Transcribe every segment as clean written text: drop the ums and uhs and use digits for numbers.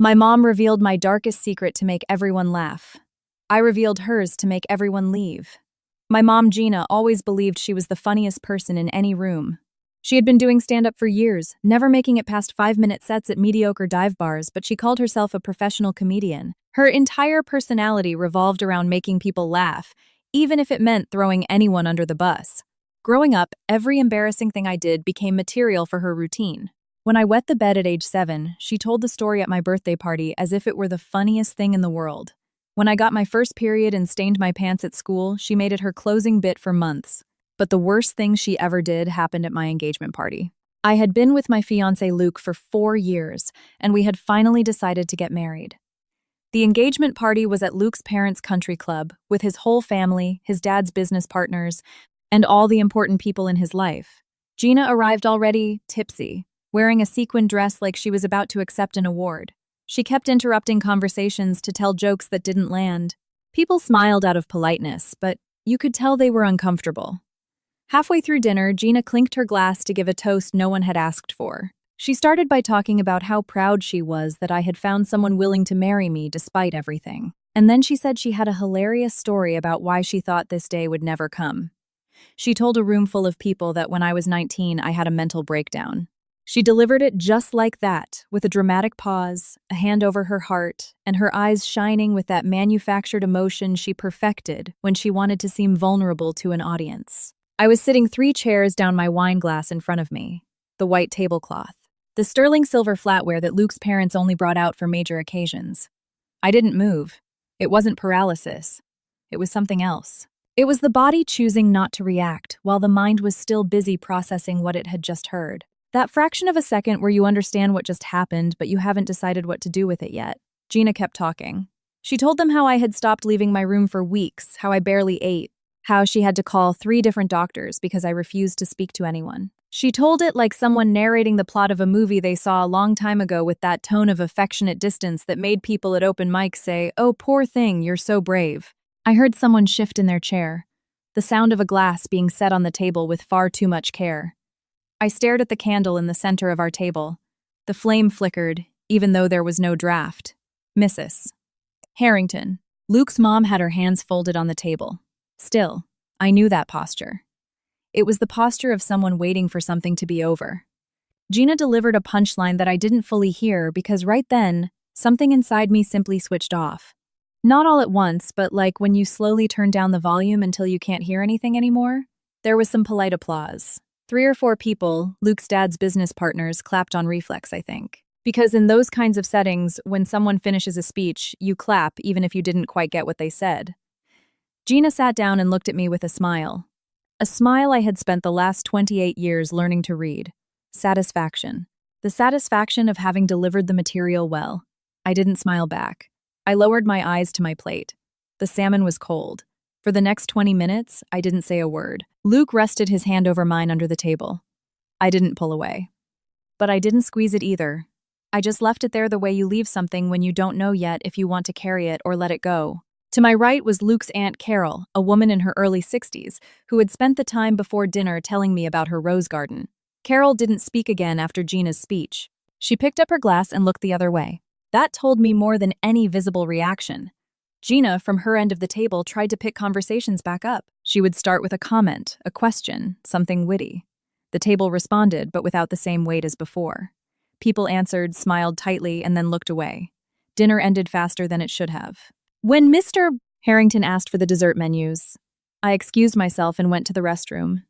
My mom revealed my darkest secret to make everyone laugh. I revealed hers to make everyone leave. My mom, Gina, always believed she was the funniest person in any room. She had been doing stand-up for years, never making it past 5-minute sets at mediocre dive bars, but she called herself a professional comedian. Her entire personality revolved around making people laugh, even if it meant throwing anyone under the bus. Growing up, every embarrassing thing I did became material for her routine. When I wet the bed at age 7, she told the story at my birthday party as if it were the funniest thing in the world. When I got my first period and stained my pants at school, she made it her closing bit for months. But the worst thing she ever did happened at my engagement party. I had been with my fiancé Luke for 4 years, and we had finally decided to get married. The engagement party was at Luke's parents' country club, with his whole family, his dad's business partners, and all the important people in his life. Gina arrived already tipsy, wearing a sequin dress like she was about to accept an award. She kept interrupting conversations to tell jokes that didn't land. People smiled out of politeness, but you could tell they were uncomfortable. Halfway through dinner, Gina clinked her glass to give a toast no one had asked for. She started by talking about how proud she was that I had found someone willing to marry me despite everything. And then she said she had a hilarious story about why she thought this day would never come. She told a room full of people that when I was 19, I had a mental breakdown. She delivered it just like that, with a dramatic pause, a hand over her heart, and her eyes shining with that manufactured emotion she perfected when she wanted to seem vulnerable to an audience. I was sitting 3 chairs down my wine glass in front of me, the white tablecloth, the sterling silver flatware that Luke's parents only brought out for major occasions. I didn't move. It wasn't paralysis. It was something else. It was the body choosing not to react while the mind was still busy processing what it had just heard. That fraction of a second where you understand what just happened, but you haven't decided what to do with it yet. Gina kept talking. She told them how I had stopped leaving my room for weeks, how I barely ate, how she had to call 3 different doctors because I refused to speak to anyone. She told it like someone narrating the plot of a movie they saw a long time ago with that tone of affectionate distance that made people at open mics say, "Oh, poor thing, you're so brave." I heard someone shift in their chair, the sound of a glass being set on the table with far too much care. I stared at the candle in the center of our table. The flame flickered, even though there was no draft. Mrs. Harrington. Luke's mom had her hands folded on the table. Still, I knew that posture. It was the posture of someone waiting for something to be over. Gina delivered a punchline that I didn't fully hear because right then, something inside me simply switched off. Not all at once, but like when you slowly turn down the volume until you can't hear anything anymore. There was some polite applause. 3 or 4 people, Luke's dad's business partners, clapped on reflex, I think. Because in those kinds of settings, when someone finishes a speech, you clap even if you didn't quite get what they said. Gina sat down and looked at me with a smile. A smile I had spent the last 28 years learning to read. Satisfaction. The satisfaction of having delivered the material well. I didn't smile back. I lowered my eyes to my plate. The salmon was cold. For the next 20 minutes, I didn't say a word. Luke rested his hand over mine under the table. I didn't pull away. But I didn't squeeze it either. I just left it there the way you leave something when you don't know yet if you want to carry it or let it go. To my right was Luke's Aunt Carol, a woman in her early 60s, who had spent the time before dinner telling me about her rose garden. Carol didn't speak again after Gina's speech. She picked up her glass and looked the other way. That told me more than any visible reaction. Gina, from her end of the table, tried to pick conversations back up. She would start with a comment, a question, something witty. The table responded, but without the same weight as before. People answered, smiled tightly, and then looked away. Dinner ended faster than it should have. When Mr. Harrington asked for the dessert menus, I excused myself and went to the restroom.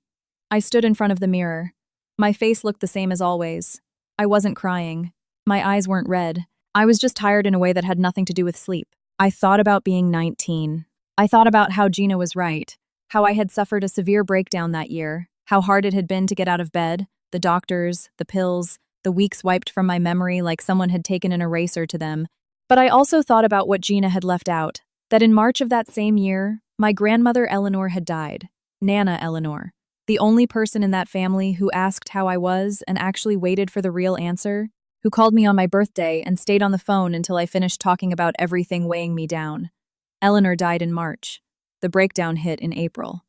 I stood in front of the mirror. My face looked the same as always. I wasn't crying. My eyes weren't red. I was just tired in a way that had nothing to do with sleep. I thought about being 19. I thought about how Gina was right, how I had suffered a severe breakdown that year, how hard it had been to get out of bed, the doctors, the pills, the weeks wiped from my memory like someone had taken an eraser to them. But I also thought about what Gina had left out, that in March of that same year, my grandmother Eleanor had died, Nana Eleanor, the only person in that family who asked how I was and actually waited for the real answer, who called me on my birthday and stayed on the phone until I finished talking about everything weighing me down. Eleanor died in March. The breakdown hit in April.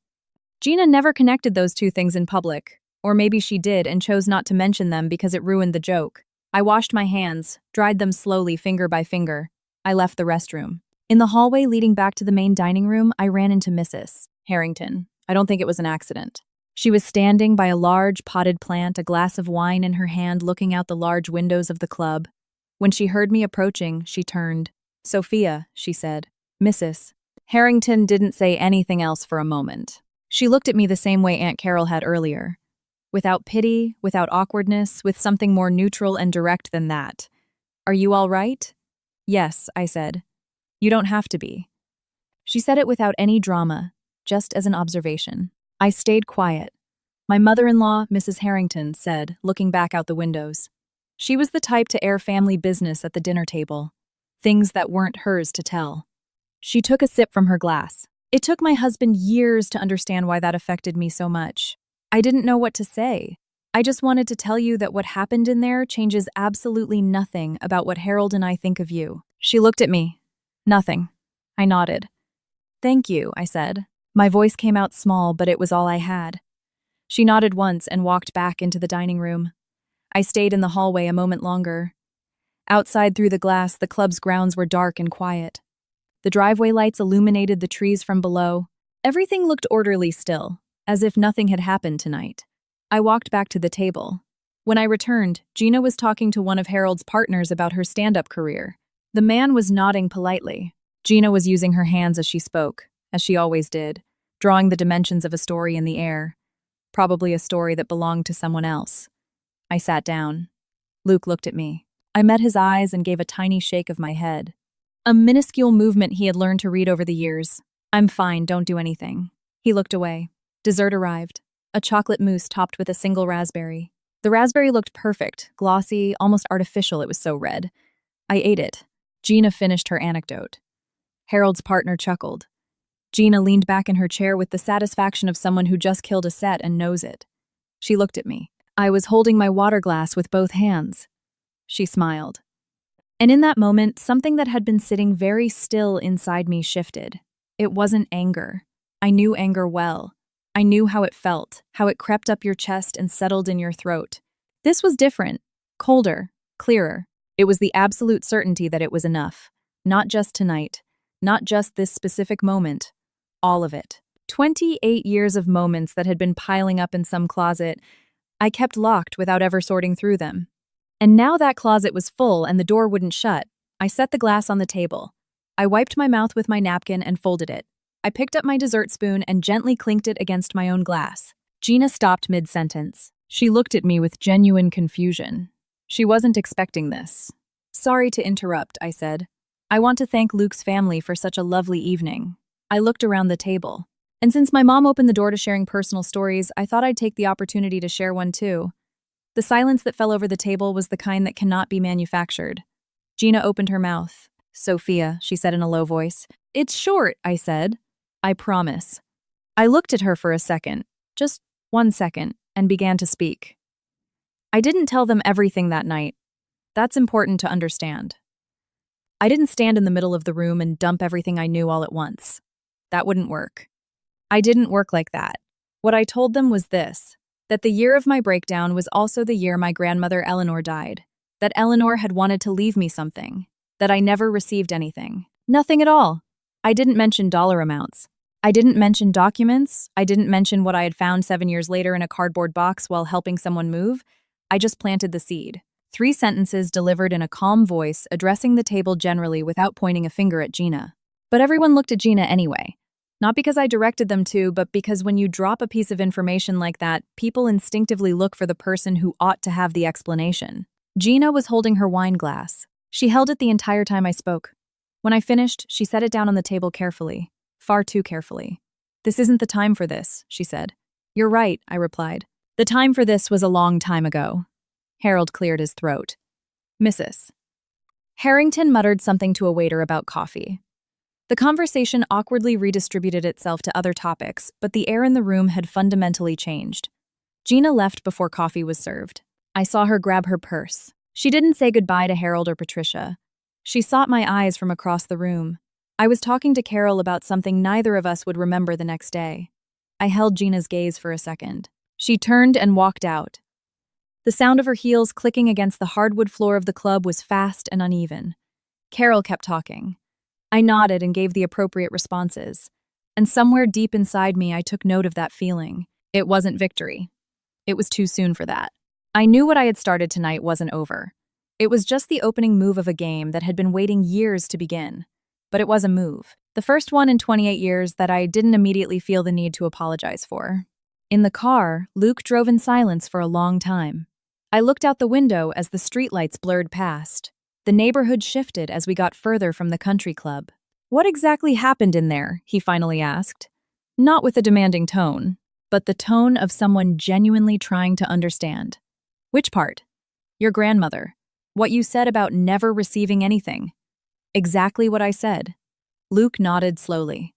Gina never connected those 2 things in public, or maybe she did and chose not to mention them because it ruined the joke. I washed my hands, dried them slowly, finger by finger. I left the restroom. In the hallway leading back to the main dining room, I ran into Mrs. Harrington. I don't think it was an accident. She was standing by a large potted plant, a glass of wine in her hand, looking out the large windows of the club. When she heard me approaching, she turned. "Sophia," she said. "Mrs. Harrington didn't say anything else for a moment. She looked at me the same way Aunt Carol had earlier. Without pity, without awkwardness, with something more neutral and direct than that. "Are you all right?" "Yes," I said. "You don't have to be." She said it without any drama, just as an observation. I stayed quiet. My mother-in-law, Mrs. Harrington, said, looking back out the windows. She was the type to air family business at the dinner table, things that weren't hers to tell. She took a sip from her glass. It took my husband years to understand why that affected me so much. I didn't know what to say. I just wanted to tell you that what happened in there changes absolutely nothing about what Harold and I think of you. She looked at me. "Nothing." I nodded. "Thank you," I said. My voice came out small, but it was all I had. She nodded once and walked back into the dining room. I stayed in the hallway a moment longer. Outside through the glass, the club's grounds were dark and quiet. The driveway lights illuminated the trees from below. Everything looked orderly still, as if nothing had happened tonight. I walked back to the table. When I returned, Gina was talking to one of Harold's partners about her stand-up career. The man was nodding politely. Gina was using her hands as she spoke, as she always did, drawing the dimensions of a story in the air, probably a story that belonged to someone else. I sat down. Luke looked at me. I met his eyes and gave a tiny shake of my head. A minuscule movement he had learned to read over the years. "I'm fine, don't do anything." He looked away. Dessert arrived. A chocolate mousse topped with a single raspberry. The raspberry looked perfect, glossy, almost artificial, it was so red. I ate it. Gina finished her anecdote. Harold's partner chuckled. Gina leaned back in her chair with the satisfaction of someone who just killed a set and knows it. She looked at me. I was holding my water glass with both hands. She smiled. And in that moment, something that had been sitting very still inside me shifted. It wasn't anger. I knew anger well. I knew how it felt, how it crept up your chest and settled in your throat. This was different, colder, clearer. It was the absolute certainty that it was enough. Not just tonight, not just this specific moment, all of it. 28 years of moments that had been piling up in some closet, I kept locked without ever sorting through them. And now that closet was full and the door wouldn't shut. I set the glass on the table. I wiped my mouth with my napkin and folded it. I picked up my dessert spoon and gently clinked it against my own glass. Gina stopped mid-sentence. She looked at me with genuine confusion. She wasn't expecting this. "Sorry to interrupt," I said. "I want to thank Luke's family for such a lovely evening." I looked around the table. And since my mom opened the door to sharing personal stories, I thought I'd take the opportunity to share one too. The silence that fell over the table was the kind that cannot be manufactured. Gina opened her mouth. "Sophia," she said in a low voice. "It's short," I said. "I promise." I looked at her for a second, just 1 second, and began to speak. I didn't tell them everything that night. That's important to understand. I didn't stand in the middle of the room and dump everything I knew all at once. That wouldn't work. I didn't work like that. What I told them was this, that the year of my breakdown was also the year my grandmother Eleanor died, that Eleanor had wanted to leave me something, that I never received anything. Nothing at all. I didn't mention dollar amounts. I didn't mention documents. I didn't mention what I had found 7 years later in a cardboard box while helping someone move. I just planted the seed. 3 sentences delivered in a calm voice, addressing the table generally without pointing a finger at Gina. But everyone looked at Gina anyway. Not because I directed them to, but because when you drop a piece of information like that, people instinctively look for the person who ought to have the explanation. Gina was holding her wine glass. She held it the entire time I spoke. When I finished, she set it down on the table carefully. Far too carefully. "This isn't the time for this," she said. "You're right," I replied. "The time for this was a long time ago." Harold cleared his throat. "Mrs. Harrington muttered something to a waiter about coffee. The conversation awkwardly redistributed itself to other topics, but the air in the room had fundamentally changed. Gina left before coffee was served. I saw her grab her purse. She didn't say goodbye to Harold or Patricia. She sought my eyes from across the room. I was talking to Carol about something neither of us would remember the next day. I held Gina's gaze for a second. She turned and walked out. The sound of her heels clicking against the hardwood floor of the club was fast and uneven. Carol kept talking. I nodded and gave the appropriate responses. And somewhere deep inside me, I took note of that feeling. It wasn't victory. It was too soon for that. I knew what I had started tonight wasn't over. It was just the opening move of a game that had been waiting years to begin. But it was a move. The first one in 28 years that I didn't immediately feel the need to apologize for. In the car, Luke drove in silence for a long time. I looked out the window as the streetlights blurred past. The neighborhood shifted as we got further from the country club. "What exactly happened in there?" he finally asked. Not with a demanding tone, but the tone of someone genuinely trying to understand. "Which part?" "Your grandmother. What you said about never receiving anything." "Exactly what I said." Luke nodded slowly.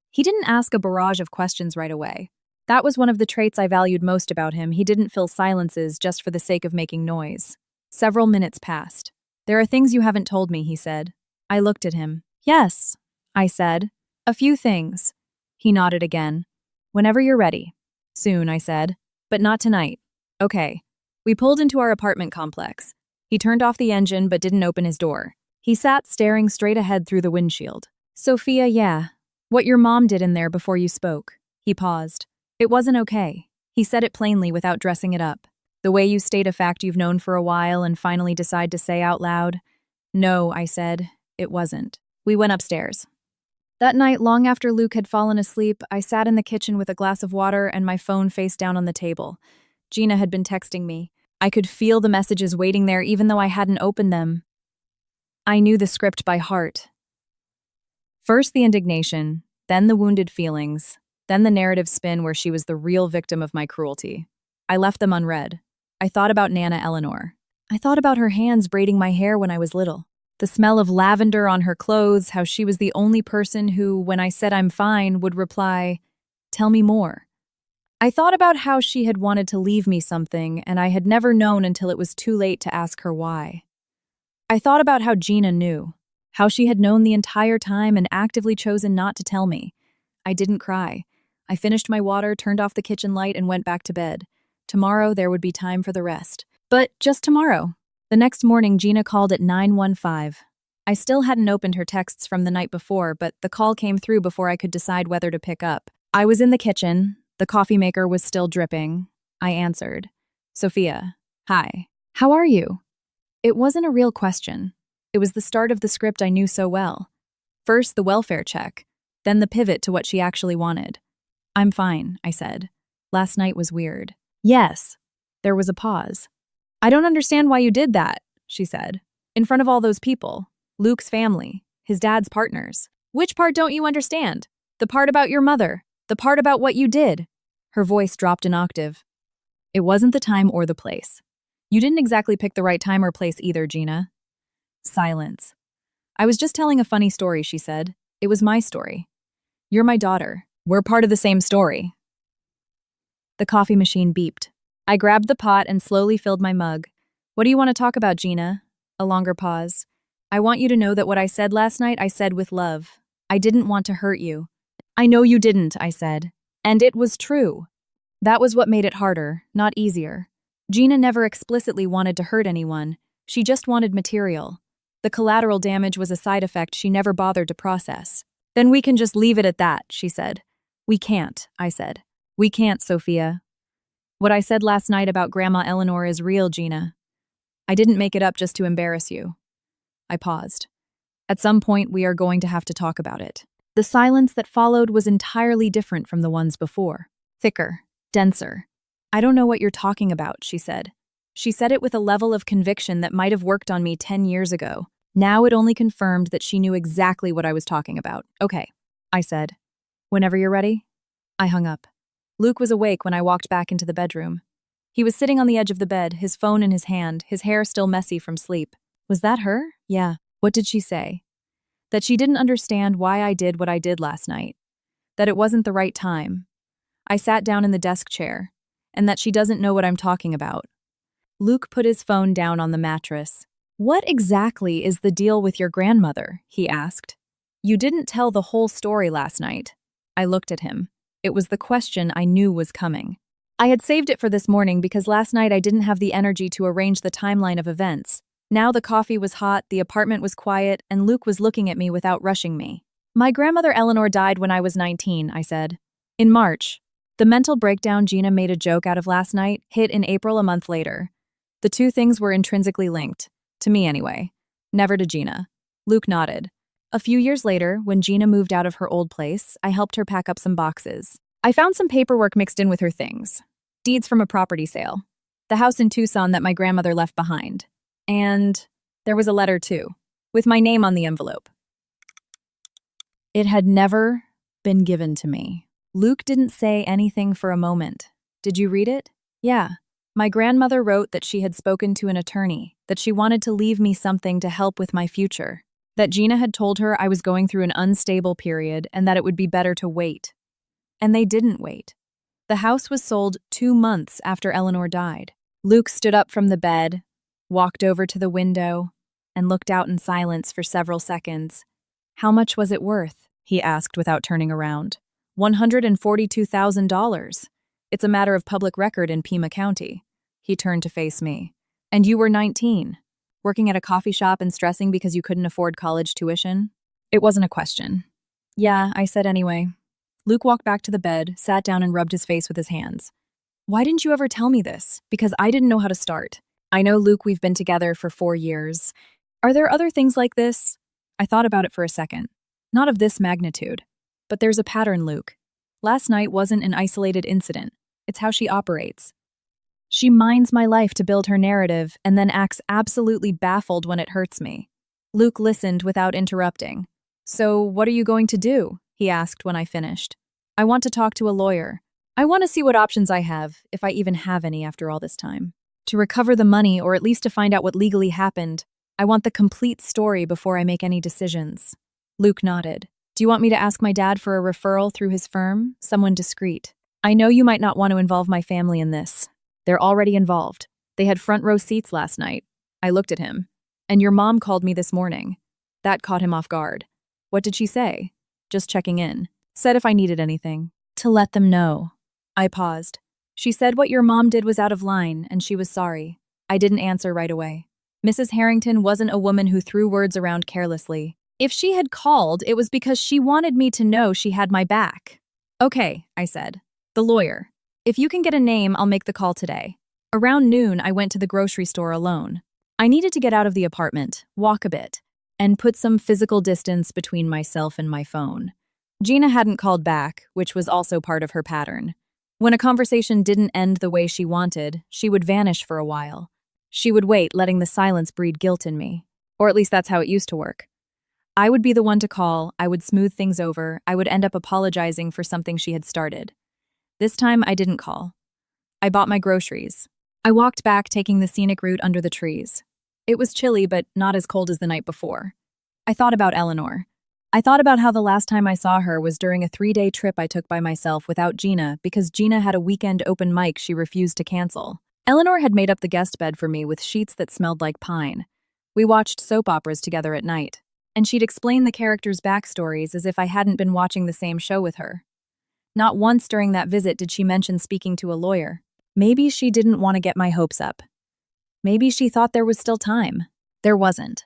He didn't ask a barrage of questions right away. That was one of the traits I valued most about him. He didn't fill silences just for the sake of making noise. Several minutes passed. "There are things you haven't told me," he said. I looked at him. "Yes," I said. "A few things." He nodded again. "Whenever you're ready." "Soon," I said. "But not tonight." "Okay." We pulled into our apartment complex. He turned off the engine but didn't open his door. He sat staring straight ahead through the windshield. "Sophia, yeah. What your mom did in there before you spoke." He paused. "It wasn't okay." He said it plainly without dressing it up. "The way you state a fact you've known for a while and finally decide to say out loud." "No," I said. "It wasn't." We went upstairs. That night, long after Luke had fallen asleep, I sat in the kitchen with a glass of water and my phone face down on the table. Gina had been texting me. I could feel the messages waiting there even though I hadn't opened them. I knew the script by heart. First the indignation, then the wounded feelings, then the narrative spin where she was the real victim of my cruelty. I left them unread. I thought about Nana Eleanor. I thought about her hands braiding my hair when I was little. The smell of lavender on her clothes, how she was the only person who, when I said I'm fine, would reply, "Tell me more." I thought about how she had wanted to leave me something, and I had never known until it was too late to ask her why. I thought about how Gina knew, how she had known the entire time and actively chosen not to tell me. I didn't cry. I finished my water, turned off the kitchen light, and went back to bed. Tomorrow there would be time for the rest. But just tomorrow. The next morning, Gina called at 9:15. I still hadn't opened her texts from the night before, but the call came through before I could decide whether to pick up. I was in the kitchen. The coffee maker was still dripping. I answered. "Sophia, hi. How are you?" It wasn't a real question. It was the start of the script I knew so well. First, the welfare check, then the pivot to what she actually wanted. "I'm fine," I said. "Last night was weird." "Yes." There was a pause. "I don't understand why you did that," she said. "In front of all those people. Luke's family. His dad's partners. Which part don't you understand? The part about your mother. The part about what you did." Her voice dropped an octave. "It wasn't the time or the place. You didn't exactly pick the right time or place either, Gina." Silence. "I was just telling a funny story," she said. "It was my story. You're my daughter. We're part of the same story." The coffee machine beeped. I grabbed the pot and slowly filled my mug. "What do you want to talk about, Gina?" A longer pause. "I want you to know that what I said last night, I said with love. I didn't want to hurt you." "I know you didn't," I said. And it was true. That was what made it harder, not easier. Gina never explicitly wanted to hurt anyone. She just wanted material. The collateral damage was a side effect she never bothered to process. "Then we can just leave it at that," she said. "We can't," I said. "We can't, Sophia. What I said last night about Grandma Eleanor is real, Gina. I didn't make it up just to embarrass you." I paused. "At some point, we are going to have to talk about it." The silence that followed was entirely different from the ones before. Thicker, denser. "I don't know what you're talking about," she said. She said it with a level of conviction that might have worked on me 10 years ago. Now it only confirmed that she knew exactly what I was talking about. "Okay," I said. "Whenever you're ready." I hung up. Luke was awake when I walked back into the bedroom. He was sitting on the edge of the bed, his phone in his hand, his hair still messy from sleep. "Was that her?" "Yeah." "What did she say?" "That she didn't understand why I did what I did last night. That it wasn't the right time. I sat down in the desk chair. And that she doesn't know what I'm talking about." Luke put his phone down on the mattress. "What exactly is the deal with your grandmother?" he asked. "You didn't tell the whole story last night." I looked at him. It was the question I knew was coming. I had saved it for this morning because last night I didn't have the energy to arrange the timeline of events. Now the coffee was hot, the apartment was quiet, and Luke was looking at me without rushing me. My grandmother Eleanor died when I was 19, I said. In March. The mental breakdown Gina made a joke out of last night hit in April a month later. The two things were intrinsically linked. To me anyway. Never to Gina. Luke nodded. A few years later, when Gina moved out of her old place, I helped her pack up some boxes. I found some paperwork mixed in with her things. Deeds from a property sale. The house in Tucson that my grandmother left behind. And there was a letter too, with my name on the envelope. It had never been given to me. Luke didn't say anything for a moment. Did you read it? Yeah. My grandmother wrote that she had spoken to an attorney, that she wanted to leave me something to help with my future, that Gina had told her I was going through an unstable period and that it would be better to wait. And they didn't wait. The house was sold 2 months after Eleanor died. Luke stood up from the bed, walked over to the window, and looked out in silence for several seconds. How much was it worth? He asked without turning around. $142,000. It's a matter of public record in Pima County. He turned to face me. And you were 19, working at a coffee shop and stressing because you couldn't afford college tuition? It wasn't a question. Yeah, I said anyway. Luke walked back to the bed, sat down and rubbed his face with his hands. Why didn't you ever tell me this? Because I didn't know how to start. I know, Luke, we've been together for 4 years. Are there other things like this? I thought about it for a second. Not of this magnitude. But there's a pattern, Luke. Last night wasn't an isolated incident. It's how she operates. She mines my life to build her narrative and then acts absolutely baffled when it hurts me. Luke listened without interrupting. So what are you going to do? He asked when I finished. I want to talk to a lawyer. I want to see what options I have, if I even have any after all this time. To recover the money or at least to find out what legally happened. I want the complete story before I make any decisions. Luke nodded. Do you want me to ask my dad for a referral through his firm? Someone discreet. I know you might not want to involve my family in this. They're already involved. They had front row seats last night. I looked at him. And your mom called me this morning. That caught him off guard. What did she say? Just checking in. Said if I needed anything. To let them know. I paused. She said what your mom did was out of line and she was sorry. I didn't answer right away. Mrs. Harrington wasn't a woman who threw words around carelessly. If she had called, it was because she wanted me to know she had my back. Okay, I said. The lawyer. If you can get a name, I'll make the call today. Around noon, I went to the grocery store alone. I needed to get out of the apartment, walk a bit, and put some physical distance between myself and my phone. Gina hadn't called back, which was also part of her pattern. When a conversation didn't end the way she wanted, she would vanish for a while. She would wait, letting the silence breed guilt in me. Or at least that's how it used to work. I would be the one to call, I would smooth things over, I would end up apologizing for something she had started. This time, I didn't call. I bought my groceries. I walked back, taking the scenic route under the trees. It was chilly, but not as cold as the night before. I thought about Eleanor. I thought about how the last time I saw her was during a 3-day trip I took by myself without Gina because Gina had a weekend open mic she refused to cancel. Eleanor had made up the guest bed for me with sheets that smelled like pine. We watched soap operas together at night, and she'd explain the characters' backstories as if I hadn't been watching the same show with her. Not once during that visit did she mention speaking to a lawyer. Maybe she didn't want to get my hopes up. Maybe she thought there was still time. There wasn't.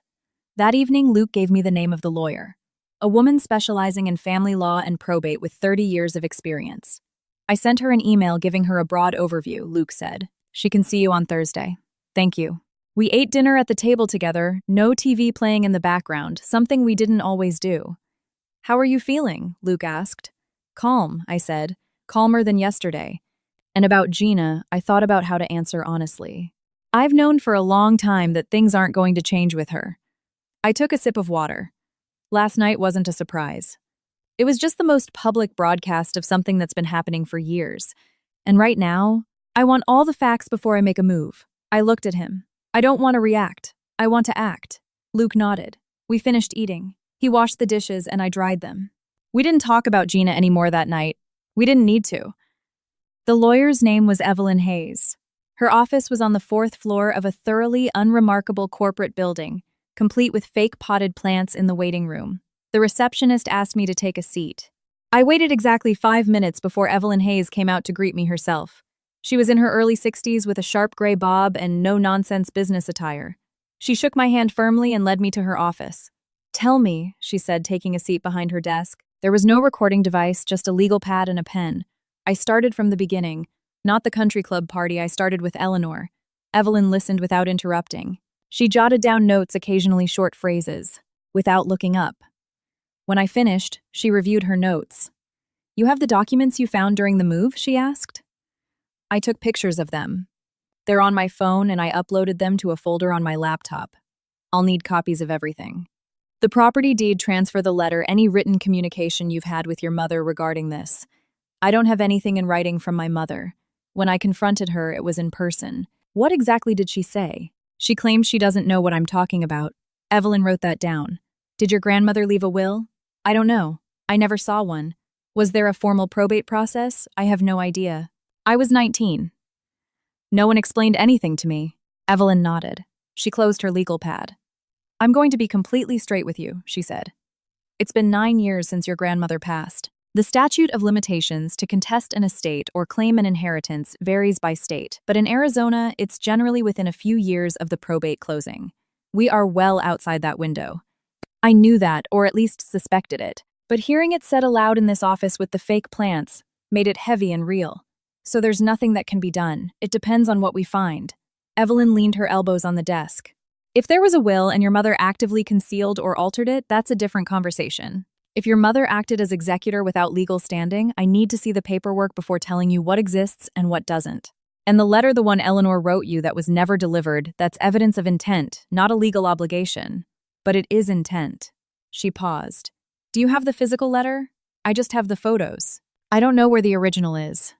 That evening, Luke gave me the name of the lawyer. A woman specializing in family law and probate with 30 years of experience. I sent her an email giving her a broad overview, Luke said. She can see you on Thursday. Thank you. We ate dinner at the table together, no TV playing in the background, something we didn't always do. How are you feeling? Luke asked. Calm, I said, calmer than yesterday. And about Gina, I thought about how to answer honestly. I've known for a long time that things aren't going to change with her. I took a sip of water. Last night wasn't a surprise. It was just the most public broadcast of something that's been happening for years. And right now, I want all the facts before I make a move. I looked at him. I don't want to react. I want to act. Luke nodded. We finished eating. He washed the dishes and I dried them. We didn't talk about Gina anymore that night. We didn't need to. The lawyer's name was Evelyn Hayes. Her office was on the 4th floor of a thoroughly unremarkable corporate building, complete with fake potted plants in the waiting room. The receptionist asked me to take a seat. I waited exactly 5 minutes before Evelyn Hayes came out to greet me herself. She was in her early 60s with a sharp gray bob and no-nonsense business attire. She shook my hand firmly and led me to her office. "Tell me," she said, taking a seat behind her desk. There was no recording device, just a legal pad and a pen. I started from the beginning. Not the country club party, I started with Eleanor. Evelyn listened without interrupting. She jotted down notes, occasionally short phrases, without looking up. When I finished, she reviewed her notes. "You have the documents you found during the move?" she asked. I took pictures of them. They're on my phone and I uploaded them to a folder on my laptop. I'll need copies of everything. The property deed transfer, the letter, any written communication you've had with your mother regarding this. I don't have anything in writing from my mother. When I confronted her, it was in person. What exactly did she say? She claims she doesn't know what I'm talking about. Evelyn wrote that down. Did your grandmother leave a will? I don't know. I never saw one. Was there a formal probate process? I have no idea. I was 19. No one explained anything to me. Evelyn nodded. She closed her legal pad. "I'm going to be completely straight with you," she said. "It's been 9 years since your grandmother passed. The statute of limitations to contest an estate or claim an inheritance varies by state, but in Arizona, it's generally within a few years of the probate closing. We are well outside that window. I knew that, or at least suspected it, but hearing it said aloud in this office with the fake plants made it heavy and real. So there's nothing that can be done. It depends on what we find." Evelyn leaned her elbows on the desk. "If there was a will and your mother actively concealed or altered it, that's a different conversation. If your mother acted as executor without legal standing, I need to see the paperwork before telling you what exists and what doesn't. And the letter, the one Eleanor wrote you that was never delivered, that's evidence of intent, not a legal obligation. But it is intent." She paused. "Do you have the physical letter? I just have the photos. I don't know where the original is.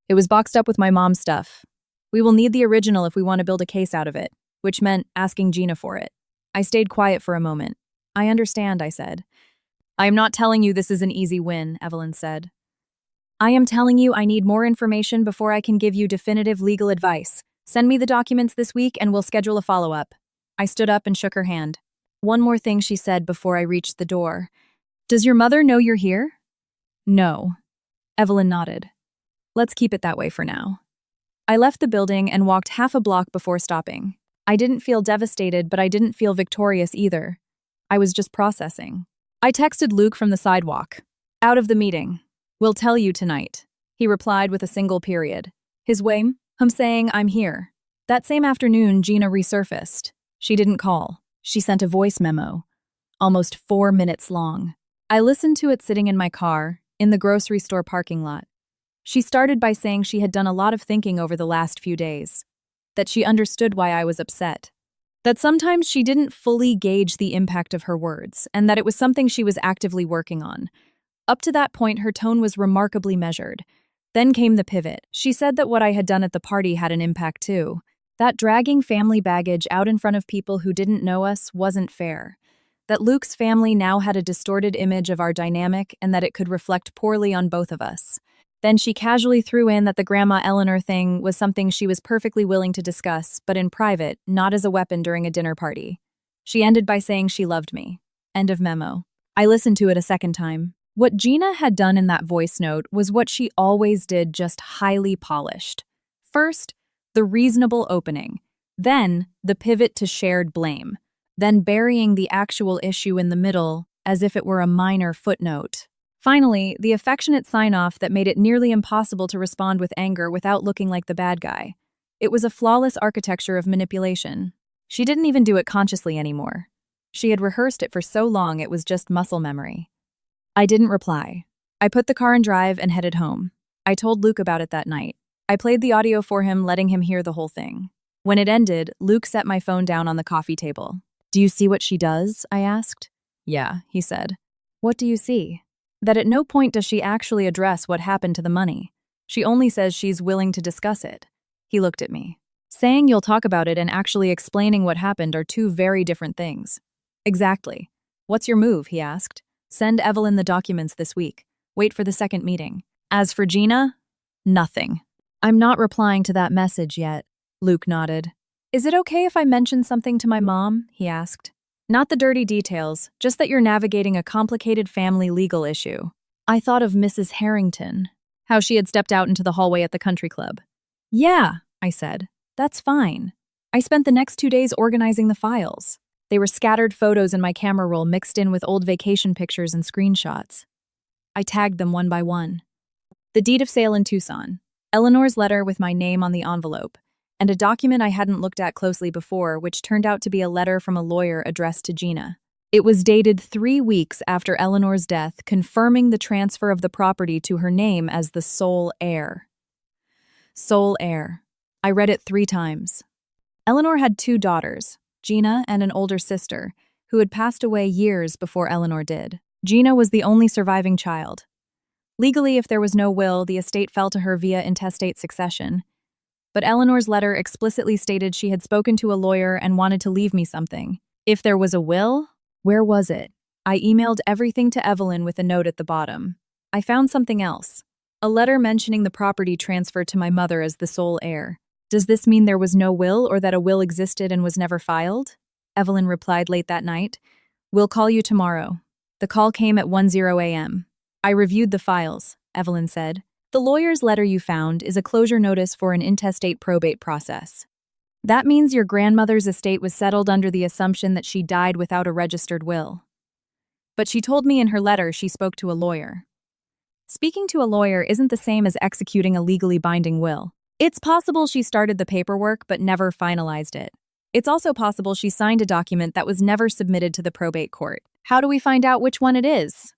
It was boxed up with my mom's stuff. We will need the original if we want to build a case out of it," which meant asking Gina for it. I stayed quiet for a moment. "I understand," I said. "I am not telling you this is an easy win," Evelyn said. "I am telling you I need more information before I can give you definitive legal advice. Send me the documents this week and we'll schedule a follow-up." I stood up and shook her hand. "One more thing," she said before I reached the door. "Does your mother know you're here?" "No." Evelyn nodded. "Let's keep it that way for now." I left the building and walked half a block before stopping. I didn't feel devastated, but I didn't feel victorious either. I was just processing. I texted Luke from the sidewalk. "Out of the meeting. We'll tell you tonight." He replied with a single period. His way, I'm saying I'm here. That same afternoon, Gina resurfaced. She didn't call. She sent a voice memo, almost 4 minutes long. I listened to it sitting in my car, in the grocery store parking lot. She started by saying she had done a lot of thinking over the last few days, that she understood why I was upset, that sometimes she didn't fully gauge the impact of her words, and that it was something she was actively working on. Up to that point, her tone was remarkably measured. Then came the pivot. She said that what I had done at the party had an impact too. That dragging family baggage out in front of people who didn't know us wasn't fair. That Luke's family now had a distorted image of our dynamic and that it could reflect poorly on both of us. Then she casually threw in that the Grandma Eleanor thing was something she was perfectly willing to discuss, but in private, not as a weapon during a dinner party. She ended by saying she loved me. End of memo. I listened to it a second time. What Gina had done in that voice note was what she always did, just highly polished. First, the reasonable opening. Then, the pivot to shared blame. Then burying the actual issue in the middle, as if it were a minor footnote. Finally, the affectionate sign-off that made it nearly impossible to respond with anger without looking like the bad guy. It was a flawless architecture of manipulation. She didn't even do it consciously anymore. She had rehearsed it for so long it was just muscle memory. I didn't reply. I put the car in drive and headed home. I told Luke about it that night. I played the audio for him, letting him hear the whole thing. When it ended, Luke set my phone down on the coffee table. "Do you see what she does?" I asked. "Yeah," he said. "What do you see?" "That at no point does she actually address what happened to the money. She only says she's willing to discuss it." He looked at me. "Saying you'll talk about it and actually explaining what happened are two very different things." "Exactly. What's your move?" he asked. "Send Evelyn the documents this week. Wait for the second meeting. As for Gina, nothing." "I'm not replying to that message yet." Luke nodded. "Is it okay if I mention something to my mom?" he asked. "Not the dirty details, just that you're navigating a complicated family legal issue." I thought of Mrs. Harrington, how she had stepped out into the hallway at the country club. Yeah, I said. That's fine. I spent the next 2 days organizing the files. They were scattered photos in my camera roll mixed in with old vacation pictures and screenshots. I tagged them one by one. The deed of sale in Tucson, Eleanor's letter with my name on the envelope, and a document I hadn't looked at closely before, which turned out to be a letter from a lawyer addressed to Gina. It was dated 3 weeks after Eleanor's death, confirming the transfer of the property to her name as the sole heir. Sole heir. I read it 3 times. Eleanor had 2 daughters, Gina and an older sister, who had passed away years before Eleanor did. Gina was the only surviving child. Legally, if there was no will, the estate fell to her via intestate succession. But Eleanor's letter explicitly stated she had spoken to a lawyer and wanted to leave me something. If there was a will, where was it? I emailed everything to Evelyn with a note at the bottom. I found something else. A letter mentioning the property transferred to my mother as the sole heir. Does this mean there was no will or that a will existed and was never filed? Evelyn replied late that night. We'll call you tomorrow. The call came at 1:00 a.m. I reviewed the files, Evelyn said. The lawyer's letter you found is a closure notice for an intestate probate process. That means your grandmother's estate was settled under the assumption that she died without a registered will. But she told me in her letter she spoke to a lawyer. Speaking to a lawyer isn't the same as executing a legally binding will. It's possible she started the paperwork but never finalized it. It's also possible she signed a document that was never submitted to the probate court. How do we find out which one it is?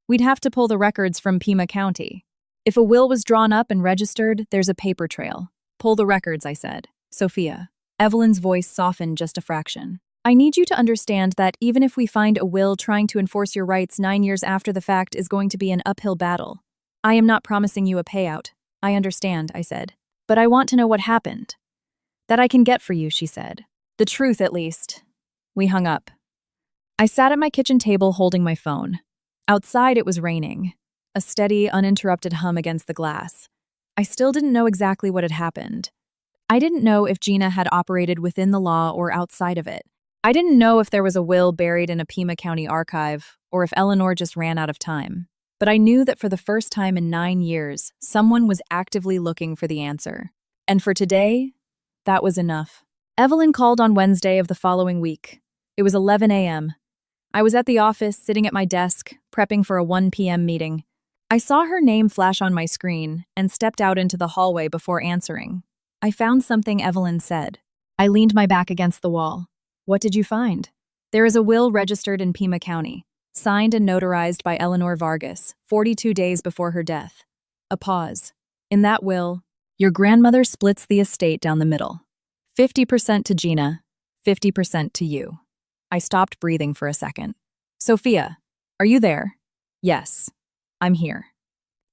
We'd have to pull the records from Pima County. If a will was drawn up and registered, there's a paper trail. Pull the records, I said. Sophia. Evelyn's voice softened just a fraction. I need you to understand that even if we find a will, trying to enforce your rights 9 years after the fact is going to be an uphill battle. I am not promising you a payout. I understand, I said. But I want to know what happened. That I can get for you, she said. The truth, at least. We hung up. I sat at my kitchen table holding my phone. Outside, it was raining. A steady, uninterrupted hum against the glass. I still didn't know exactly what had happened. I didn't know if Gina had operated within the law or outside of it. I didn't know if there was a will buried in a Pima County archive or if Eleanor just ran out of time. But I knew that for the first time in 9 years, someone was actively looking for the answer. And for today, that was enough. Evelyn called on Wednesday of the following week. It was 11 a.m. I was at the office, sitting at my desk, prepping for a 1 p.m. meeting. I saw her name flash on my screen and stepped out into the hallway before answering. I found something, Evelyn said. I leaned my back against the wall. What did you find? There is a will registered in Pima County, signed and notarized by Eleanor Vargas, 42 days before her death. A pause. In that will, your grandmother splits the estate down the middle. 50% to Gina, 50% to you. I stopped breathing for a second. Sophia, are you there? Yes, I'm here.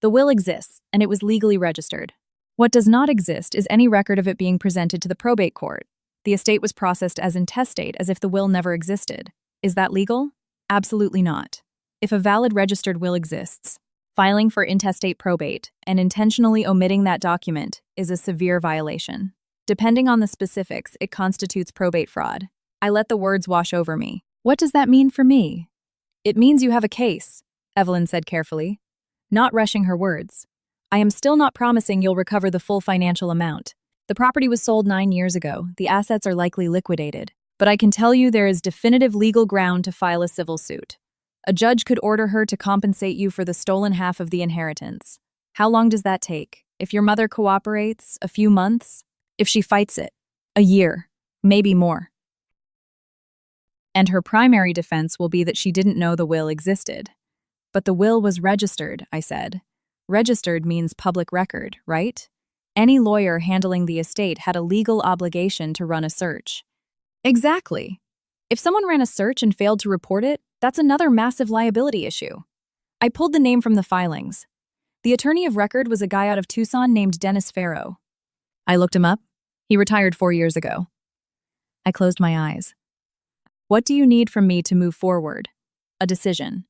The will exists, and it was legally registered. What does not exist is any record of it being presented to the probate court. The estate was processed as intestate, as if the will never existed. Is that legal? Absolutely not. If a valid registered will exists, filing for intestate probate and intentionally omitting that document is a severe violation. Depending on the specifics, it constitutes probate fraud. I let the words wash over me. What does that mean for me? It means you have a case, Evelyn said carefully, not rushing her words. I am still not promising you'll recover the full financial amount. The property was sold 9 years ago. The assets are likely liquidated. But I can tell you there is definitive legal ground to file a civil suit. A judge could order her to compensate you for the stolen half of the inheritance. How long does that take? If your mother cooperates, a few months? If she fights it, a year, maybe more. And her primary defense will be that she didn't know the will existed. But the will was registered, I said. Registered means public record, right? Any lawyer handling the estate had a legal obligation to run a search. Exactly. If someone ran a search and failed to report it, that's another massive liability issue. I pulled the name from the filings. The attorney of record was a guy out of Tucson named Dennis Farrow. I looked him up. He retired 4 years ago. I closed my eyes. What do you need from me to move forward? A decision.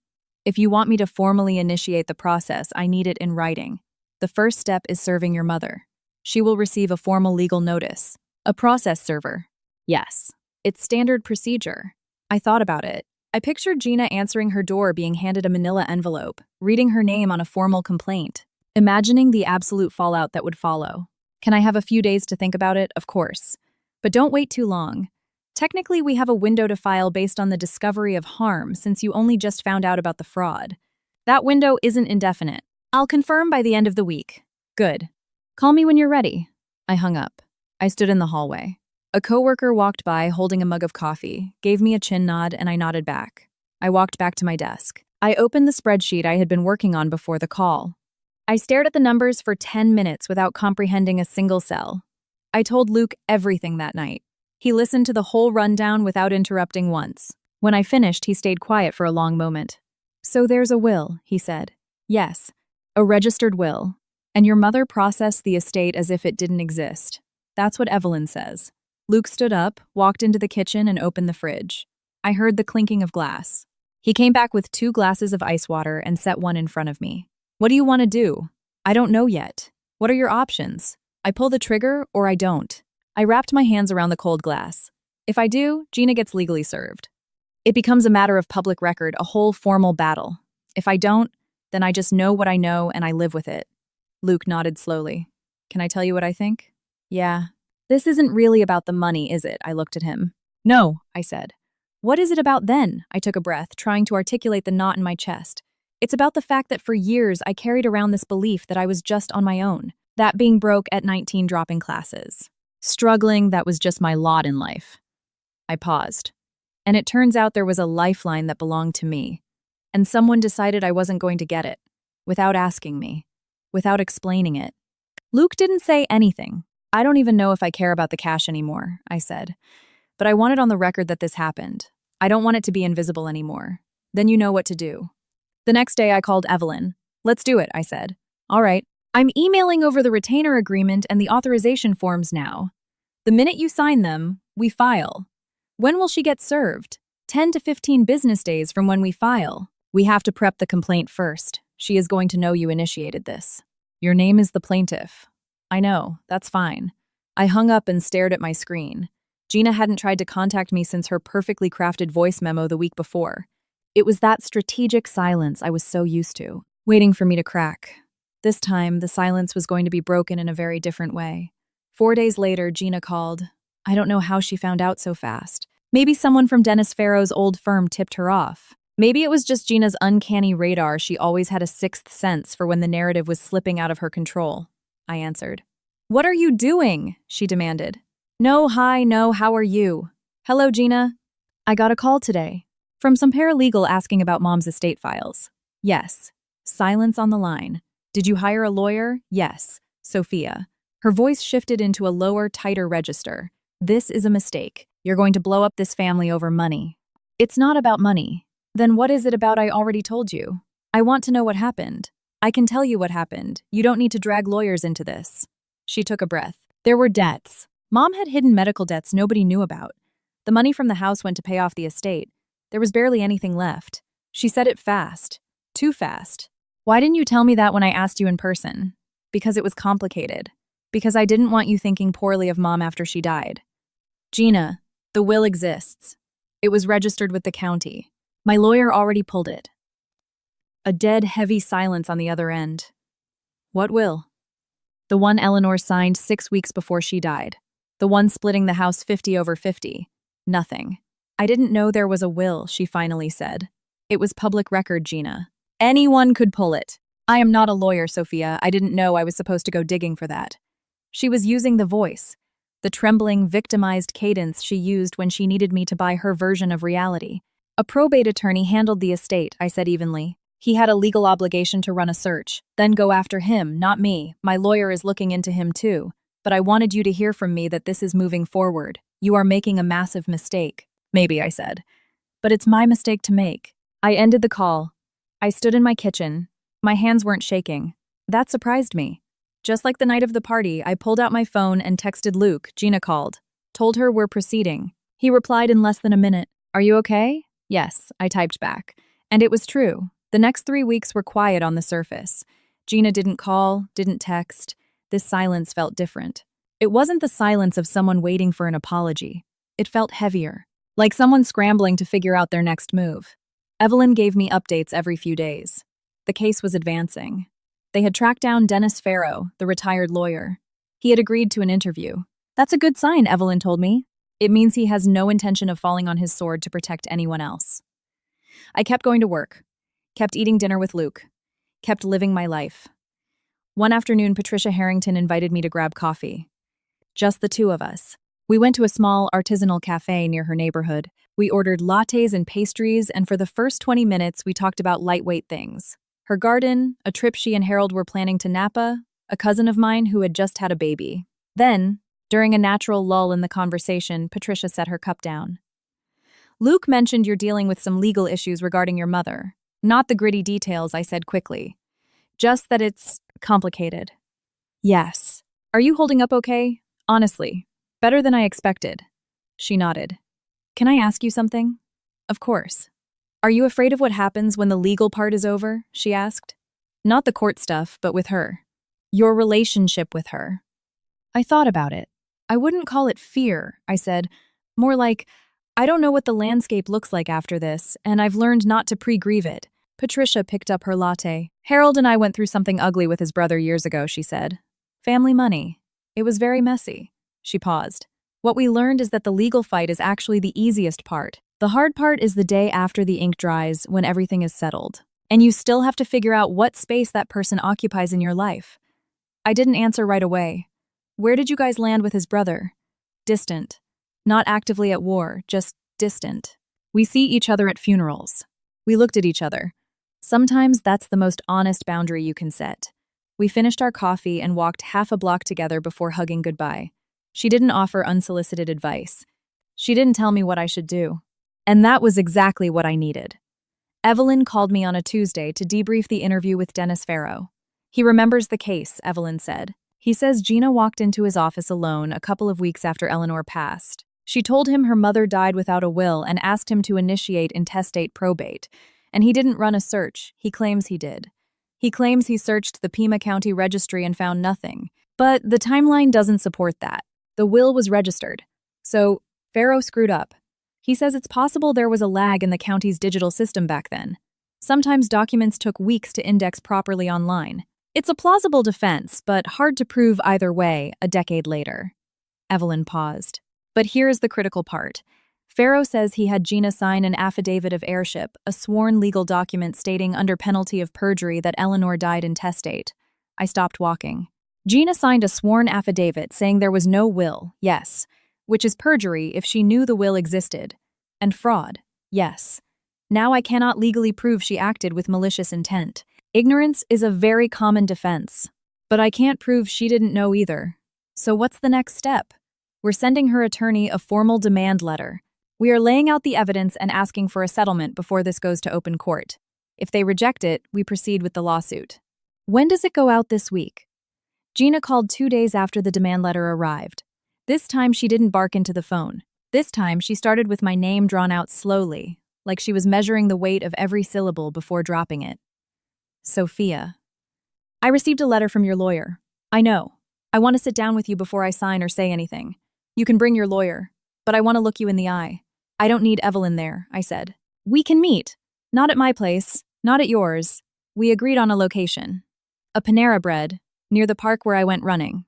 If you want me to formally initiate the process, I need it in writing. The first step is serving your mother. She will receive a formal legal notice. A process server. Yes. It's standard procedure. I thought about it. I pictured Gina answering her door, being handed a manila envelope, reading her name on a formal complaint, imagining the absolute fallout that would follow. Can I have a few days to think about it? Of course. But don't wait too long. Technically, we have a window to file based on the discovery of harm since you only just found out about the fraud. That window isn't indefinite. I'll confirm by the end of the week. Good. Call me when you're ready. I hung up. I stood in the hallway. A coworker walked by holding a mug of coffee, gave me a chin nod, and I nodded back. I walked back to my desk. I opened the spreadsheet I had been working on before the call. I stared at the numbers for 10 minutes without comprehending a single cell. I told Luke everything that night. He listened to the whole rundown without interrupting once. When I finished, he stayed quiet for a long moment. So there's a will, he said. Yes, a registered will. And your mother processed the estate as if it didn't exist. That's what Evelyn says. Luke stood up, walked into the kitchen, and opened the fridge. I heard the clinking of glass. He came back with 2 glasses of ice water and set one in front of me. What do you want to do? I don't know yet. What are your options? I pull the trigger or I don't. I wrapped my hands around the cold glass. If I do, Gina gets legally served. It becomes a matter of public record, a whole formal battle. If I don't, then I just know what I know and I live with it. Luke nodded slowly. Can I tell you what I think? Yeah. This isn't really about the money, is it? I looked at him. No, I said. What is it about then? I took a breath, trying to articulate the knot in my chest. It's about the fact that for years I carried around this belief that I was just on my own. That being broke at 19 dropping classes. Struggling, that was just my lot in life. I paused. And it turns out there was a lifeline that belonged to me. And someone decided I wasn't going to get it. Without asking me. Without explaining it. Luke didn't say anything. I don't even know if I care about the cash anymore, I said. But I want it on the record that this happened. I don't want it to be invisible anymore. Then you know what to do. The next day I called Evelyn. Let's do it, I said. All right. I'm emailing over the retainer agreement and the authorization forms now. The minute you sign them, we file. When will she get served? 10 to 15 business days from when we file. We have to prep the complaint first. She is going to know you initiated this. Your name is the plaintiff. I know, that's fine. I hung up and stared at my screen. Gina hadn't tried to contact me since her perfectly crafted voice memo the week before. It was that strategic silence I was so used to, waiting for me to crack. This time, the silence was going to be broken in a very different way. 4 days later, Gina called. I don't know how she found out so fast. Maybe someone from Dennis Farrow's old firm tipped her off. Maybe it was just Gina's uncanny radar. She always had a sixth sense for when the narrative was slipping out of her control. I answered. What are you doing? She demanded. No, hi, no, how are you? Hello, Gina. I got a call today. From some paralegal asking about Mom's estate files. Yes. Silence on the line. Did you hire a lawyer? Yes. Sophia. Her voice shifted into a lower, tighter register. This is a mistake. You're going to blow up this family over money. It's not about money. Then what is it about I already told you? I want to know what happened. I can tell you what happened. You don't need to drag lawyers into this. She took a breath. There were debts. Mom had hidden medical debts nobody knew about. The money from the house went to pay off the estate. There was barely anything left. She said it fast. Too fast. Why didn't you tell me that when I asked you in person? Because it was complicated. Because I didn't want you thinking poorly of Mom after she died. Gina, the will exists. It was registered with the county. My lawyer already pulled it. A dead, heavy silence on the other end. What will? The one Eleanor signed 6 weeks before she died. The one splitting the house 50/50. Nothing. I didn't know there was a will, she finally said. It was public record, Gina. Anyone could pull it. I am not a lawyer, Sophia. I didn't know I was supposed to go digging for that. She was using the voice, the trembling, victimized cadence she used when she needed me to buy her version of reality. A probate attorney handled the estate, I said evenly. He had a legal obligation to run a search, then go after him, not me. My lawyer is looking into him too. But I wanted you to hear from me that this is moving forward. You are making a massive mistake. Maybe, I said. But it's my mistake to make. I ended the call. I stood in my kitchen. My hands weren't shaking. That surprised me. Just like the night of the party, I pulled out my phone and texted Luke. Gina called. Told her we're proceeding. He replied in less than a minute. Are you okay? Yes, I typed back. And it was true. The next 3 weeks were quiet on the surface. Gina didn't call, didn't text. This silence felt different. It wasn't the silence of someone waiting for an apology. It felt heavier, like someone scrambling to figure out their next move. Evelyn gave me updates every few days. The case was advancing. They had tracked down Dennis Farrow, the retired lawyer. He had agreed to an interview. That's a good sign, Evelyn told me. It means he has no intention of falling on his sword to protect anyone else. I kept going to work, kept eating dinner with Luke, kept living my life. One afternoon, Patricia Harrington invited me to grab coffee. Just the two of us. We went to a small artisanal cafe near her neighborhood. We ordered lattes and pastries, and for the first 20 minutes, we talked about lightweight things. Her garden, a trip she and Harold were planning to Napa, a cousin of mine who had just had a baby. Then, during a natural lull in the conversation, Patricia set her cup down. Luke mentioned you're dealing with some legal issues regarding your mother. Not the gritty details, I said quickly. Just that it's complicated. Yes. Are you holding up okay? Honestly. Better than I expected. She nodded. Can I ask you something? Of course. Are you afraid of what happens when the legal part is over? She asked. Not the court stuff, but with her. Your relationship with her. I thought about it. I wouldn't call it fear, I said. More like, I don't know what the landscape looks like after this, and I've learned not to pre-grieve it. Patricia picked up her latte. Harold and I went through something ugly with his brother years ago, she said. Family money. It was very messy. She paused. What we learned is that the legal fight is actually the easiest part. The hard part is the day after the ink dries, when everything is settled. And you still have to figure out what space that person occupies in your life. I didn't answer right away. Where did you guys land with his brother? Distant. Not actively at war, just distant. We see each other at funerals. We looked at each other. Sometimes that's the most honest boundary you can set. We finished our coffee and walked half a block together before hugging goodbye. She didn't offer unsolicited advice. She didn't tell me what I should do. And that was exactly what I needed. Evelyn called me on a Tuesday to debrief the interview with Dennis Farrow. He remembers the case, Evelyn said. He says Gina walked into his office alone a couple of weeks after Eleanor passed. She told him her mother died without a will and asked him to initiate intestate probate. And he didn't run a search. He claims he did. He claims he searched the Pima County registry and found nothing. But the timeline doesn't support that. The will was registered. So, Farrow screwed up. He says it's possible there was a lag in the county's digital system back then. Sometimes documents took weeks to index properly online. It's a plausible defense, but hard to prove either way a decade later. Evelyn paused. But here's the critical part. Farrow says he had Gina sign an affidavit of heirship, a sworn legal document stating under penalty of perjury that Eleanor died intestate. I stopped walking. Gina signed a sworn affidavit saying there was no will, yes, which is perjury if she knew the will existed, and fraud, yes. Now I cannot legally prove she acted with malicious intent. Ignorance is a very common defense, but I can't prove she didn't know either. So what's the next step? We're sending her attorney a formal demand letter. We are laying out the evidence and asking for a settlement before this goes to open court. If they reject it, we proceed with the lawsuit. When does it go out this week? Gina called 2 days after the demand letter arrived. This time she didn't bark into the phone. This time she started with my name drawn out slowly, like she was measuring the weight of every syllable before dropping it. Sophia. I received a letter from your lawyer. I know. I want to sit down with you before I sign or say anything. You can bring your lawyer, but I want to look you in the eye. I don't need Evelyn there, I said. We can meet. Not at my place, not at yours. We agreed on a location. A Panera Bread, near the park where I went running.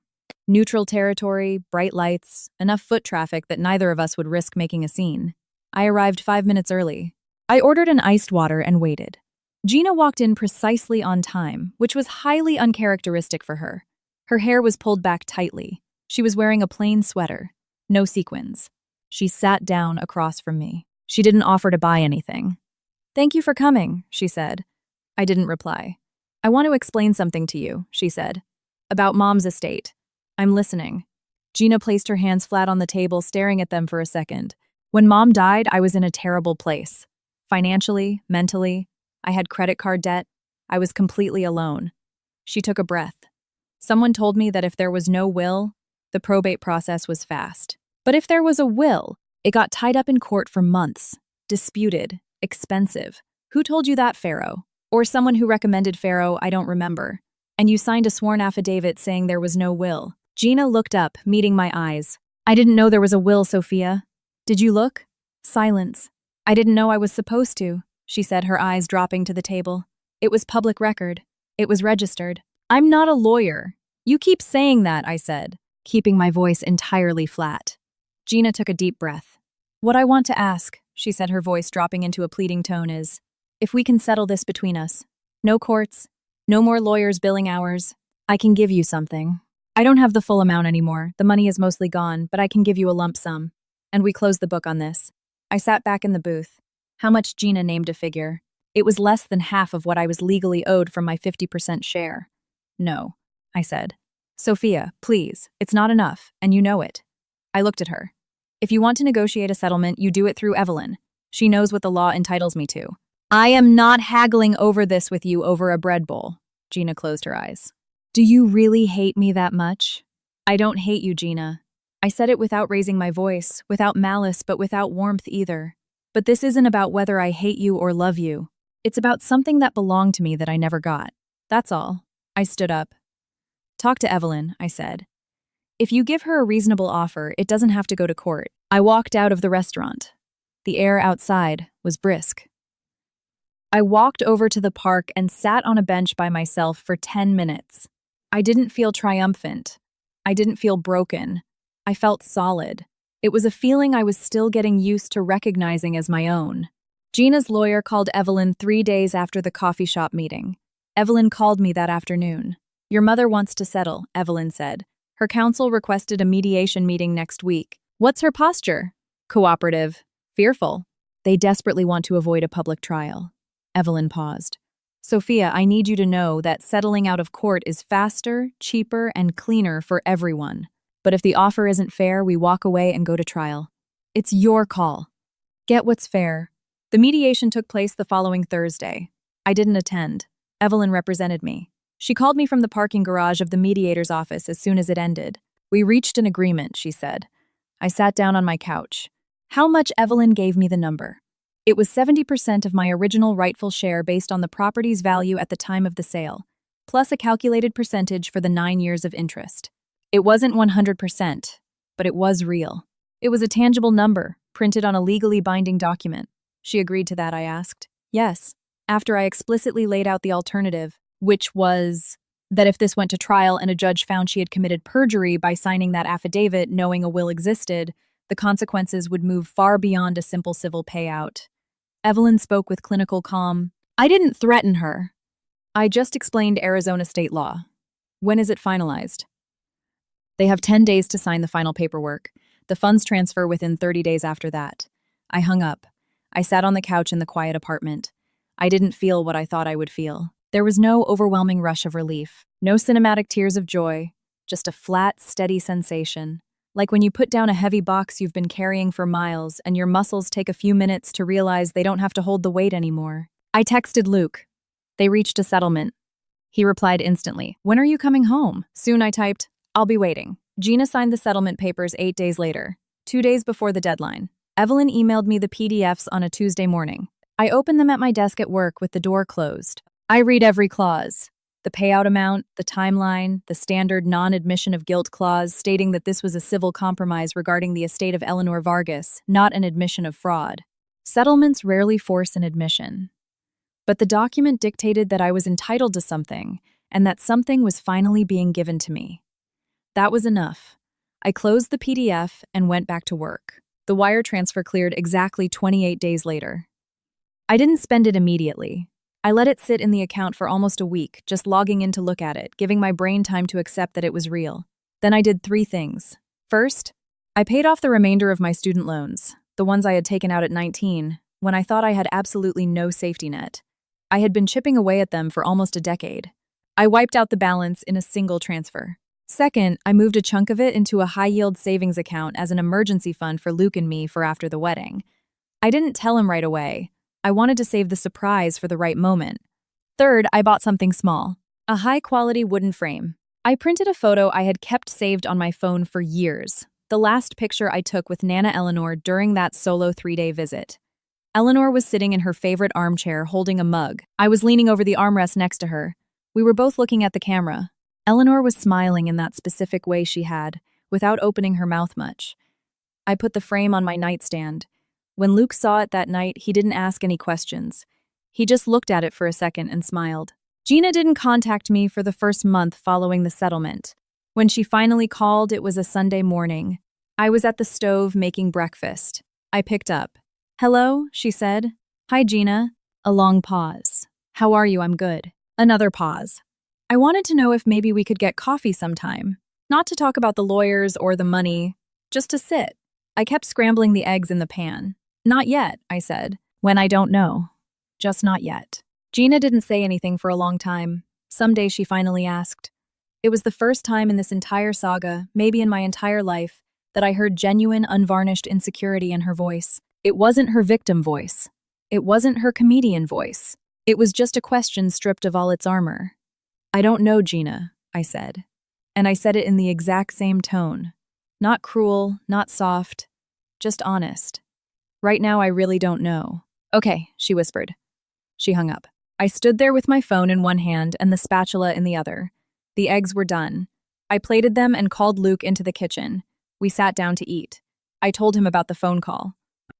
Neutral territory, bright lights, enough foot traffic that neither of us would risk making a scene. I arrived 5 minutes early. I ordered an iced water and waited. Gina walked in precisely on time, which was highly uncharacteristic for her. Her hair was pulled back tightly. She was wearing a plain sweater, no sequins. She sat down across from me. She didn't offer to buy anything. Thank you for coming, she said. I didn't reply. I want to explain something to you, she said. About Mom's estate. I'm listening. Gina placed her hands flat on the table, staring at them for a second. When Mom died, I was in a terrible place. Financially, mentally. I had credit card debt. I was completely alone. She took a breath. Someone told me that if there was no will, the probate process was fast. But if there was a will, it got tied up in court for months. Disputed. Expensive. Who told you that, Farrow? Or someone who recommended Farrow, I don't remember. And you signed a sworn affidavit saying there was no will. Gina looked up, meeting my eyes. I didn't know there was a will, Sophia. Did you look? Silence. I didn't know I was supposed to, she said, her eyes dropping to the table. It was public record. It was registered. I'm not a lawyer. You keep saying that, I said, keeping my voice entirely flat. Gina took a deep breath. What I want to ask, she said, her voice dropping into a pleading tone, is if we can settle this between us. No courts, no more lawyers billing hours. I can give you something. I don't have the full amount anymore. The money is mostly gone, but I can give you a lump sum. And we closed the book on this. I sat back in the booth. How much? Gina named a figure. It was less than half of what I was legally owed from my 50% share. No, I said. Sophia, please, it's not enough, and you know it. I looked at her. If you want to negotiate a settlement, you do it through Evelyn. She knows what the law entitles me to. I am not haggling over this with you over a bread bowl. Gina closed her eyes. Do you really hate me that much? I don't hate you, Gina. I said it without raising my voice, without malice, but without warmth either. But this isn't about whether I hate you or love you. It's about something that belonged to me that I never got. That's all. I stood up. Talk to Evelyn, I said. If you give her a reasonable offer, it doesn't have to go to court. I walked out of the restaurant. The air outside was brisk. I walked over to the park and sat on a bench by myself for 10 minutes. I didn't feel triumphant. I didn't feel broken. I felt solid. It was a feeling I was still getting used to recognizing as my own. Gina's lawyer called Evelyn 3 days after the coffee shop meeting. Evelyn called me that afternoon. Your mother wants to settle, Evelyn said. Her counsel requested a mediation meeting next week. What's her posture? Cooperative. Fearful. They desperately want to avoid a public trial. Evelyn paused. Sophia, I need you to know that settling out of court is faster, cheaper, and cleaner for everyone. But if the offer isn't fair, we walk away and go to trial. It's your call. Get what's fair. The mediation took place the following Thursday. I didn't attend. Evelyn represented me. She called me from the parking garage of the mediator's office as soon as it ended. We reached an agreement, she said. I sat down on my couch. How much? Evelyn gave me the number. It was 70% of my original rightful share based on the property's value at the time of the sale, plus a calculated percentage for the 9 years of interest. It wasn't 100%, but it was real. It was a tangible number, printed on a legally binding document. She agreed to that, I asked. Yes, after I explicitly laid out the alternative, which was that if this went to trial and a judge found she had committed perjury by signing that affidavit knowing a will existed, the consequences would move far beyond a simple civil payout. Evelyn spoke with clinical calm. I didn't threaten her. I just explained Arizona state law. When is it finalized? They have 10 days to sign the final paperwork. The funds transfer within 30 days after that. I hung up. I sat on the couch in the quiet apartment. I didn't feel what I thought I would feel. There was no overwhelming rush of relief, no cinematic tears of joy, just a flat, steady sensation. Like when you put down a heavy box you've been carrying for miles and your muscles take a few minutes to realize they don't have to hold the weight anymore. I texted Luke. They reached a settlement. He replied instantly. When are you coming home? Soon, I typed. I'll be waiting. Gina signed the settlement papers 8 days later, 2 days before the deadline. Evelyn emailed me the PDFs on a Tuesday morning. I opened them at my desk at work with the door closed. I read every clause. The payout amount, the timeline, the standard non-admission of guilt clause stating that this was a civil compromise regarding the estate of Eleanor Vargas, not an admission of fraud. Settlements rarely force an admission. But the document dictated that I was entitled to something, and that something was finally being given to me. That was enough. I closed the PDF and went back to work. The wire transfer cleared exactly 28 days later. I didn't spend it immediately. I let it sit in the account for almost a week, just logging in to look at it, giving my brain time to accept that it was real. Then I did 3 things. First, I paid off the remainder of my student loans, the ones I had taken out at 19, when I thought I had absolutely no safety net. I had been chipping away at them for almost a decade. I wiped out the balance in a single transfer. Second, I moved a chunk of it into a high-yield savings account as an emergency fund for Luke and me for after the wedding. I didn't tell him right away. I wanted to save the surprise for the right moment. Third, I bought something small, a high-quality wooden frame. I printed a photo I had kept saved on my phone for years, the last picture I took with Nana Eleanor during that solo 3-day visit. Eleanor was sitting in her favorite armchair holding a mug. I was leaning over the armrest next to her. We were both looking at the camera. Eleanor was smiling in that specific way she had, without opening her mouth much. I put the frame on my nightstand. When Luke saw it that night, he didn't ask any questions. He just looked at it for a second and smiled. Gina didn't contact me for the first month following the settlement. When she finally called, it was a Sunday morning. I was at the stove making breakfast. I picked up. "Hello," she said. "Hi, Gina." A long pause. "How are you? I'm good." Another pause. "I wanted to know if maybe we could get coffee sometime. Not to talk about the lawyers or the money, just to sit." I kept scrambling the eggs in the pan. "Not yet," I said. "When I don't know. Just not yet." Gina didn't say anything for a long time. Someday she finally asked. It was the first time in this entire saga, maybe in my entire life, that I heard genuine, unvarnished insecurity in her voice. It wasn't her victim voice. It wasn't her comedian voice. It was just a question stripped of all its armor. "I don't know, Gina," I said. And I said it in the exact same tone. Not cruel, not soft, just honest. "Right now, I really don't know." "Okay," she whispered. She hung up. I stood there with my phone in one hand and the spatula in the other. The eggs were done. I plated them and called Luke into the kitchen. We sat down to eat. I told him about the phone call.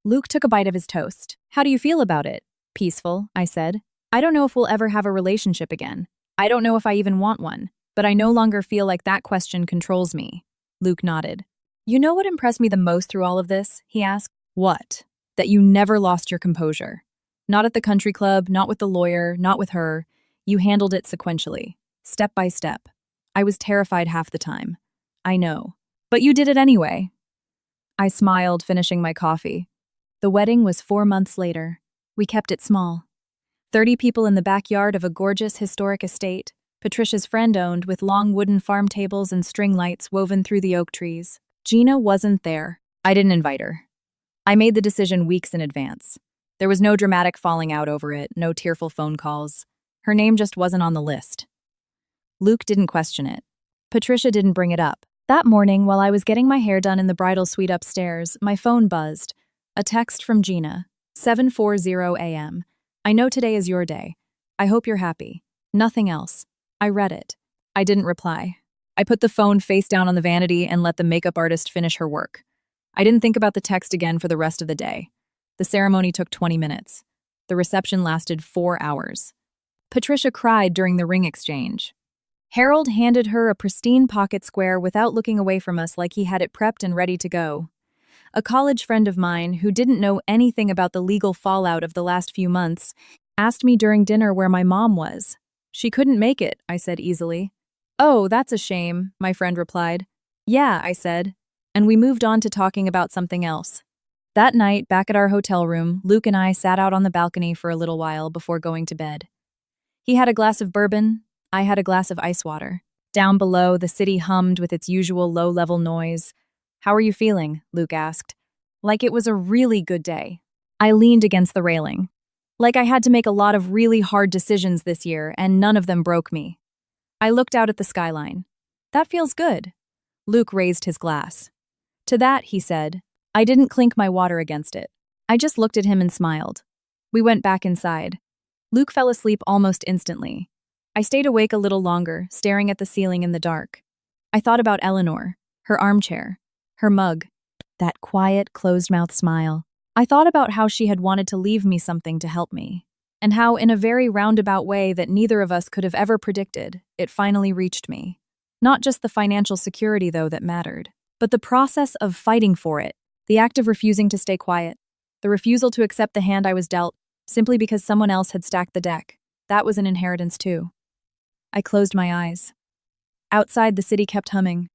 Luke took a bite of his toast. "How do you feel about it?" "Peaceful," I said. "I don't know if we'll ever have a relationship again. I don't know if I even want one, but I no longer feel like that question controls me." Luke nodded. "You know what impressed me the most through all of this?" he asked. "What?" "That you never lost your composure. Not at the country club, not with the lawyer, not with her. You handled it sequentially, step by step. I was terrified half the time. I know. But you did it anyway." I smiled, finishing my coffee. The wedding was 4 months later. We kept it small. 30 people in the backyard of a gorgeous historic estate, Patricia's friend owned, with long wooden farm tables and string lights woven through the oak trees. Gina wasn't there. I didn't invite her. I made the decision weeks in advance. There was no dramatic falling out over it, no tearful phone calls. Her name just wasn't on the list. Luke didn't question it. Patricia didn't bring it up. That morning, while I was getting my hair done in the bridal suite upstairs, my phone buzzed. A text from Gina. 7:40 a.m. "I know today is your day. I hope you're happy. Nothing else." I read it. I didn't reply. I put the phone face down on the vanity and let the makeup artist finish her work. I didn't think about the text again for the rest of the day. The ceremony took 20 minutes. The reception lasted 4 hours. Patricia cried during the ring exchange. Harold handed her a pristine pocket square without looking away from us, like he had it prepped and ready to go. A college friend of mine, who didn't know anything about the legal fallout of the last few months, asked me during dinner where my mom was. "She couldn't make it," I said easily. "Oh, that's a shame," my friend replied. "Yeah," I said, and we moved on to talking about something else. That night, back at our hotel room, Luke and I sat out on the balcony for a little while before going to bed. He had a glass of bourbon. I had a glass of ice water. Down below, the city hummed with its usual low-level noise. "How are you feeling?" Luke asked. Like it was a really good day. I leaned against the railing. Like I had to make a lot of really hard decisions this year, and none of them broke me. I looked out at the skyline. "That feels good." Luke raised his glass. "To that," he said. I didn't clink my water against it. I just looked at him and smiled. We went back inside. Luke fell asleep almost instantly. I stayed awake a little longer, staring at the ceiling in the dark. I thought about Eleanor, her armchair, her mug, that quiet, closed-mouth smile. I thought about how she had wanted to leave me something to help me, and how, in a very roundabout way that neither of us could have ever predicted, it finally reached me. Not just the financial security, though, that mattered, but the process of fighting for it, the act of refusing to stay quiet, the refusal to accept the hand I was dealt, simply because someone else had stacked the deck. That was an inheritance, too. I closed my eyes. Outside, the city kept humming.